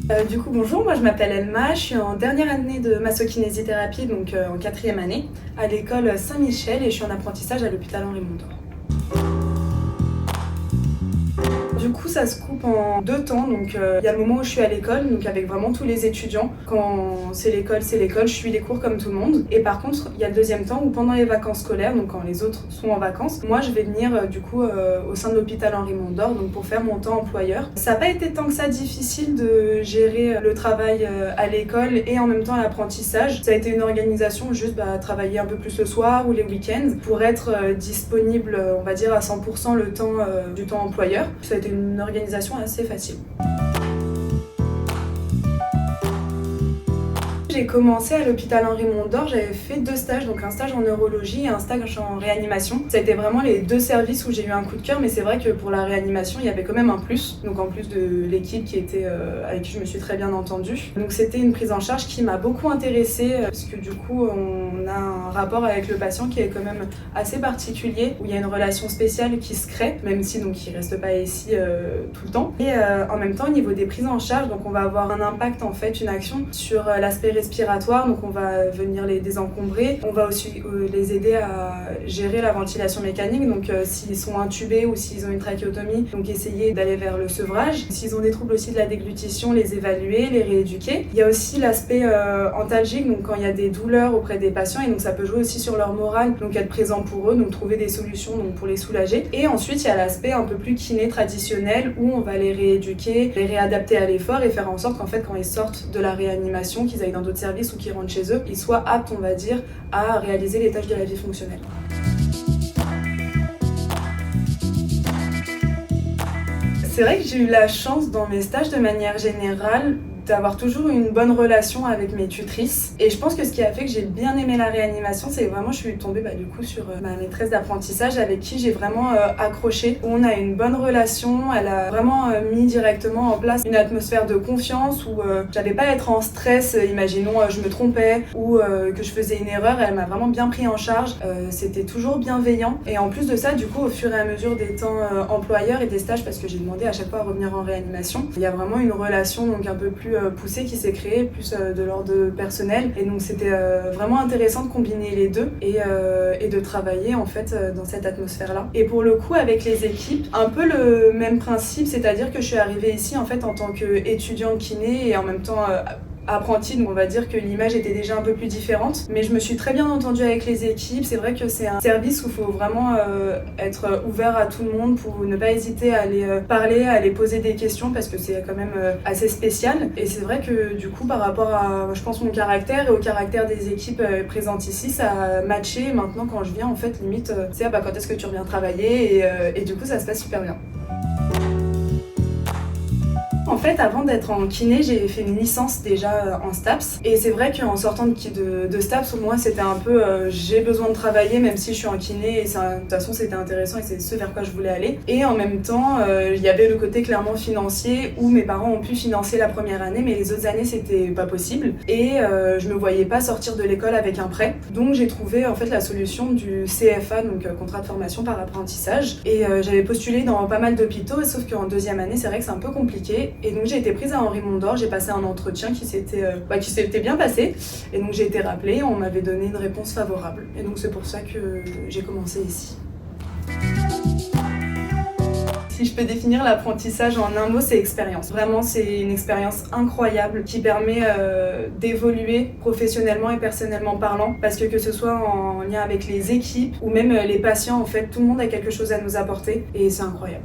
Du coup, bonjour, moi je m'appelle Elma, je suis en dernière année de massokinésithérapie, donc en 4e année, à l'école Saint-Michel et je suis en apprentissage à l'hôpital Henri Mondor. Du coup, ça se coupe en 2 temps. Donc, il y a le moment où je suis à l'école, donc avec vraiment tous les étudiants. Quand c'est l'école, je suis les cours comme tout le monde. Et par contre, il y a le deuxième temps où pendant les vacances scolaires, donc quand les autres sont en vacances, moi je vais venir au sein de l'hôpital Henri Mondor, donc pour faire mon temps employeur. Ça n'a pas été tant que ça difficile de gérer le travail à l'école et en même temps l'apprentissage. Ça a été une organisation juste travailler un peu plus le soir ou les week-ends pour être disponible, on va dire à 100% le temps du temps employeur. Ça a été une organisation assez facile. J'ai commencé à l'hôpital Henri Mondor, j'avais fait 2 stages, donc un stage en neurologie et un stage en réanimation. Ça a été vraiment les 2 services où j'ai eu un coup de cœur, mais c'est vrai que pour la réanimation, il y avait quand même un plus. Donc en plus de l'équipe qui était avec qui je me suis très bien entendue. Donc c'était une prise en charge qui m'a beaucoup intéressée, parce que du coup on a un rapport avec le patient qui est quand même assez particulier, où il y a une relation spéciale qui se crée, même si donc il reste pas ici tout le temps. Et en même temps au niveau des prises en charge, donc on va avoir un impact en fait, une action sur l'aspect respiratoire, donc on va venir les désencombrer. On va aussi les aider à gérer la ventilation mécanique, donc s'ils sont intubés ou s'ils ont une trachéotomie, donc essayer d'aller vers le sevrage. S'ils ont des troubles aussi de la déglutition, les évaluer, les rééduquer. Il y a aussi l'aspect antalgique, donc quand il y a des douleurs auprès des patients, et donc ça peut jouer aussi sur leur morale, donc être présent pour eux, donc trouver des solutions donc pour les soulager. Et ensuite il y a l'aspect un peu plus kiné traditionnel où on va les rééduquer, les réadapter à l'effort et faire en sorte qu'en fait quand ils sortent de la réanimation, qu'ils aillent dans d'autres services ou qu'ils rentrent chez eux, ils soient aptes, on va dire, à réaliser les tâches de la vie fonctionnelle. C'est vrai que j'ai eu la chance dans mes stages de manière générale d'avoir toujours une bonne relation avec mes tutrices. Et je pense que ce qui a fait que j'ai bien aimé la réanimation, c'est vraiment je suis tombée du coup sur ma maîtresse d'apprentissage avec qui j'ai vraiment accroché. On a une bonne relation, elle a vraiment mis directement en place une atmosphère de confiance où j'avais pas à être en stress, imaginons je me trompais ou que je faisais une erreur, elle m'a vraiment bien pris en charge. C'était toujours bienveillant. Et en plus de ça, du coup, au fur et à mesure des temps employeurs et des stages, parce que j'ai demandé à chaque fois à revenir en réanimation, il y a vraiment une relation donc un peu plus poussée qui s'est créée, plus de l'ordre personnel. Et donc c'était vraiment intéressant de combiner les deux et de travailler en fait dans cette atmosphère-là. Et pour le coup, avec les équipes, un peu le même principe, c'est-à-dire que je suis arrivée ici en fait en tant qu'étudiante kiné et en même temps apprentie, donc on va dire que l'image était déjà un peu plus différente, mais je me suis très bien entendue avec les équipes. C'est vrai que c'est un service où il faut vraiment être ouvert à tout le monde pour ne pas hésiter à aller parler, à aller poser des questions parce que c'est quand même assez spécial. Et c'est vrai que du coup par rapport à, je pense, mon caractère et au caractère des équipes présentes ici, ça a matché. Maintenant quand je viens en fait limite, c'est quand est-ce que tu reviens travailler et du coup ça se passe super bien. En fait, avant d'être en kiné, j'ai fait une licence déjà en STAPS. Et c'est vrai qu'en sortant de STAPS, pour moi, c'était un peu j'ai besoin de travailler, même si je suis en kiné. Et de toute façon, c'était intéressant et c'est ce vers quoi je voulais aller. Et en même temps, il y avait le côté clairement financier où mes parents ont pu financer la première année, mais les autres années, c'était pas possible. Et je me voyais pas sortir de l'école avec un prêt. Donc, j'ai trouvé en fait la solution du CFA, donc contrat de formation par apprentissage. Et j'avais postulé dans pas mal d'hôpitaux, sauf qu'en 2e année, c'est vrai que c'est un peu compliqué. Et donc j'ai été prise à Henri Mondor, j'ai passé un entretien qui s'était bien passé. Et donc j'ai été rappelée, on m'avait donné une réponse favorable. Et donc c'est pour ça que j'ai commencé ici. Si je peux définir l'apprentissage en un mot, c'est expérience. Vraiment, c'est une expérience incroyable qui permet d'évoluer professionnellement et personnellement parlant. Parce que ce soit en lien avec les équipes ou même les patients, en fait, tout le monde a quelque chose à nous apporter et c'est incroyable.